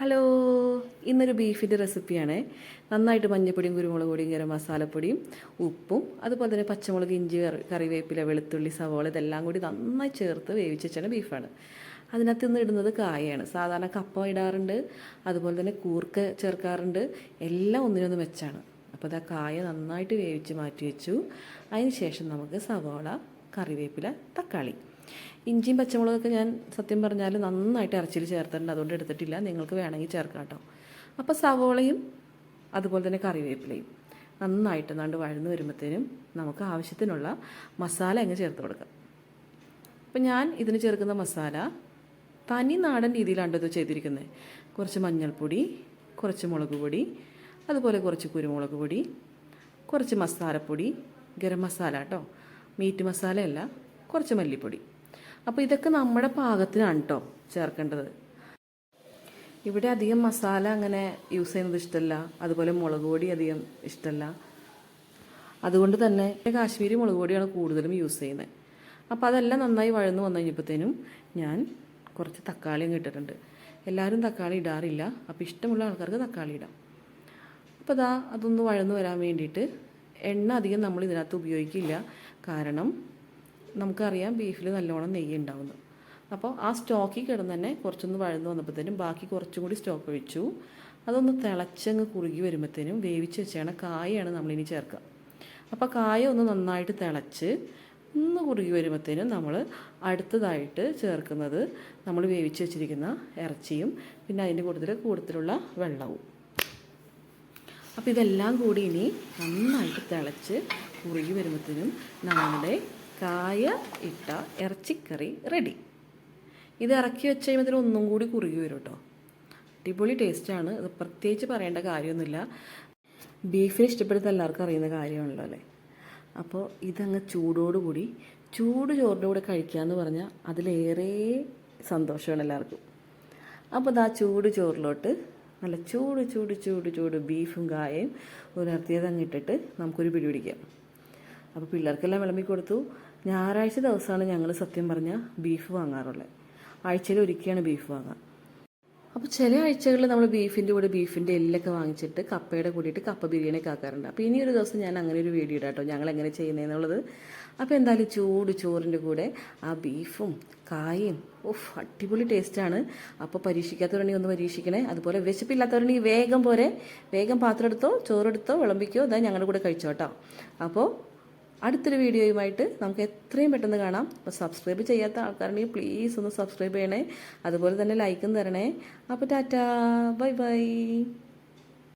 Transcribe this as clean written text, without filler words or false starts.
Hello, ഇന്നൊരു ബീഫിൻ്റെ റെസിപ്പിയാണ്. നന്നായിട്ട് മഞ്ഞൾപ്പൊടിയും കുരുമുളക് പൊടിയും ഗരം മസാലപ്പൊടിയും ഉപ്പും അതുപോലെ തന്നെ പച്ചമുളക്, ഇഞ്ചി, കറിവേപ്പില, വെളുത്തുള്ളി, സവോള ഇതെല്ലാം കൂടി നന്നായി ചേർത്ത് വേവിച്ച് വെച്ചാണ് ബീഫാണ്. അതിനകത്ത് നിന്ന് ഇടുന്നത് കായയാണ്. സാധാരണ കപ്പ ഇടാറുണ്ട്, അതുപോലെ തന്നെ കൂർക്ക ചേർക്കാറുണ്ട്. എല്ലാം ഒന്നിനൊന്ന് വെച്ചാണ്. അപ്പോൾ അത് ആ കായ നന്നായിട്ട് വേവിച്ച് മാറ്റി വെച്ചു. അതിന് ശേഷം നമുക്ക് സവോള, കറിവേപ്പില, തക്കാളി, ഇഞ്ചിയും പച്ചമുളകൊക്കെ ഞാൻ സത്യം പറഞ്ഞാൽ നന്നായിട്ട് ഇറച്ചിയിൽ ചേർത്തിട്ടുണ്ട്, അതുകൊണ്ട് എടുത്തിട്ടില്ല. നിങ്ങൾക്ക് വേണമെങ്കിൽ ചേർക്കാം കേട്ടോ. അപ്പോൾ സവോളയും അതുപോലെ തന്നെ കറിവേപ്പിലയും നന്നായിട്ട് നണ്ട് വഴന്ന് വരുമ്പോഴത്തേനും നമുക്ക് ആവശ്യത്തിനുള്ള മസാല അങ്ങ് ചേർത്ത് കൊടുക്കാം. അപ്പോൾ ഞാൻ ഇതിന് ചേർക്കുന്ന മസാല തനി നാടൻ രീതിയിലാണ് ഇത് ചെയ്തിരിക്കുന്നത്. കുറച്ച് മഞ്ഞൾപ്പൊടി, കുറച്ച് മുളക് പൊടി, അതുപോലെ കുറച്ച് കുരുമുളക് പൊടി, കുറച്ച് മസാലപ്പൊടി, ഗരം മസാല കേട്ടോ, മീറ്റ് മസാലയല്ല, കുറച്ച് മല്ലിപ്പൊടി. അപ്പോൾ ഇതൊക്കെ നമ്മുടെ പാകത്തിനാണ് കേട്ടോ ചേർക്കേണ്ടത്. ഇവിടെ അധികം മസാല അങ്ങനെ യൂസ് ചെയ്യുന്നത് ഇഷ്ടമല്ല, അതുപോലെ മുളക് പൊടി അധികം ഇഷ്ടമല്ല. അതുകൊണ്ട് തന്നെ കാശ്മീരി മുളക് പൊടിയാണ് കൂടുതലും യൂസ് ചെയ്യുന്നത്. അപ്പോൾ അതെല്ലാം നന്നായി വഴന്ന് വന്നു കഴിഞ്ഞപ്പോഴത്തേനും ഞാൻ കുറച്ച് തക്കാളി അങ്ങ് ഇട്ടിട്ടുണ്ട്. എല്ലാവരും തക്കാളി ഇടാറില്ല, അപ്പോൾ ഇഷ്ടമുള്ള ആൾക്കാർക്ക് തക്കാളി ഇടാം. അപ്പോൾ അതൊന്ന് വഴന്ന് വരാൻ വേണ്ടിയിട്ട് എണ്ണ അധികം നമ്മൾ ഇതിനകത്ത് ഉപയോഗിക്കില്ല. കാരണം നമുക്കറിയാം ബീഫിൽ നല്ലോണം നെയ്യ് ഉണ്ടാവുന്നു. അപ്പോൾ ആ സ്റ്റോക്കിൽ കിടന്ന് തന്നെ കുറച്ചൊന്ന് വഴന്ന് വന്നപ്പോഴത്തേനും ബാക്കി കുറച്ചും കൂടി സ്റ്റോക്ക് ഒഴിച്ചു. അതൊന്ന് തിളച്ചങ്ങ് കുറുകി വരുമ്പോഴത്തേനും വേവിച്ച് വെച്ചാണ് കായയാണ് നമ്മളിനി ചേർക്കുക. അപ്പോൾ കായ ഒന്ന് നന്നായിട്ട് തിളച്ച് ഒന്ന് കുറുകി വരുമ്പോഴത്തേനും നമ്മൾ അടുത്തതായിട്ട് ചേർക്കുന്നത് നമ്മൾ വേവിച്ച് വെച്ചിരിക്കുന്ന ഇറച്ചിയും പിന്നെ അതിൻ്റെ കൂടുതലുള്ള വെള്ളവും. അപ്പോൾ ഇതെല്ലാം കൂടി ഇനി നന്നായിട്ട് തിളച്ച് കുറുകി വരുമ്പോഴത്തേനും നമ്മുടെ കായ ഇട്ട ഇറച്ചിക്കറി റെഡി. ഇത് ഇറക്കി വെച്ച് കഴിയുമ്പോൾ ഒന്നും കൂടി കുറുകി വരും കേട്ടോ. അടിപൊളി ടേസ്റ്റാണ്. ഇത് പ്രത്യേകിച്ച് പറയേണ്ട കാര്യമൊന്നുമില്ല. ബീഫിന് ഇഷ്ടപ്പെടുന്ന എല്ലാവർക്കും അറിയുന്ന കാര്യമാണല്ലോ അല്ലേ. അപ്പോൾ ഇതങ്ങ് ചൂടോടുകൂടി ചൂട് ചോറിൻ്റെ കൂടെ കഴിക്കാമെന്ന് പറഞ്ഞാൽ അതിലേറെ സന്തോഷമാണ് എല്ലാവർക്കും. അപ്പോൾ ചൂട് ചോറിലോട്ട് നല്ല ചൂട് ചൂട് ചൂട് ചൂട് ബീഫും കായയും ഉലർത്തിയത് അങ്ങിട്ടിട്ട് നമുക്കൊരു പിടി പിടിക്കാം. അപ്പോൾ പിള്ളേർക്കെല്ലാം വിളമ്പി കൊടുത്തു. ഞായറാഴ്ച ദിവസമാണ് ഞങ്ങൾ സത്യം പറഞ്ഞാൽ ബീഫ് വാങ്ങാറുള്ളത്. ആഴ്ചയിൽ ഒരിക്കലാണ് ബീഫ് വാങ്ങുക. അപ്പോൾ ചില ആഴ്ചകളിൽ നമ്മൾ ബീഫിൻ്റെ കൂടെ ബീഫിൻ്റെ എല്ലൊക്കെ വാങ്ങിച്ചിട്ട് കപ്പയുടെ കൂടിയിട്ട് കപ്പ ബിരിയാണിയൊക്കെ ആക്കാറുണ്ട്. അപ്പോൾ ഇനി ഒരു ദിവസം ഞാൻ അങ്ങനെ ഒരു വീഡിയോ ഇടാം കേട്ടോ, ഞങ്ങൾ എങ്ങനെ ചെയ്യുന്നതെന്നുള്ളത്. അപ്പോൾ എന്തായാലും ചൂട് ചോറിൻ്റെ കൂടെ ആ ബീഫും കായയും അടിപൊളി ടേസ്റ്റാണ്. അപ്പോൾ പരീക്ഷിക്കാത്തവരുണ്ടെങ്കിൽ ഒന്ന് പരീക്ഷിക്കണേ. അതുപോലെ വിശപ്പില്ലാത്തവരുണ്ടെങ്കിൽ വേഗം പാത്രം എടുത്തോ, ചോറെടുത്തോ, വിളമ്പിക്കോ, ഞങ്ങളുടെ കൂടെ കഴിച്ചോ കേട്ടോ. അപ്പോൾ അടുത്തൊരു വീഡിയോയുമായിട്ട് നമുക്ക് എത്രയും പെട്ടെന്ന് കാണാം. അപ്പോൾ സബ്സ്ക്രൈബ് ചെയ്യാത്ത ആൾക്കാരുണ്ടെങ്കിൽ പ്ലീസ് ഒന്ന് സബ്സ്ക്രൈബ് ചെയ്യണേ. അതുപോലെ തന്നെ ലൈക്കും തരണേ. അപ്പോൾ ടാറ്റാ, ബൈ ബൈ.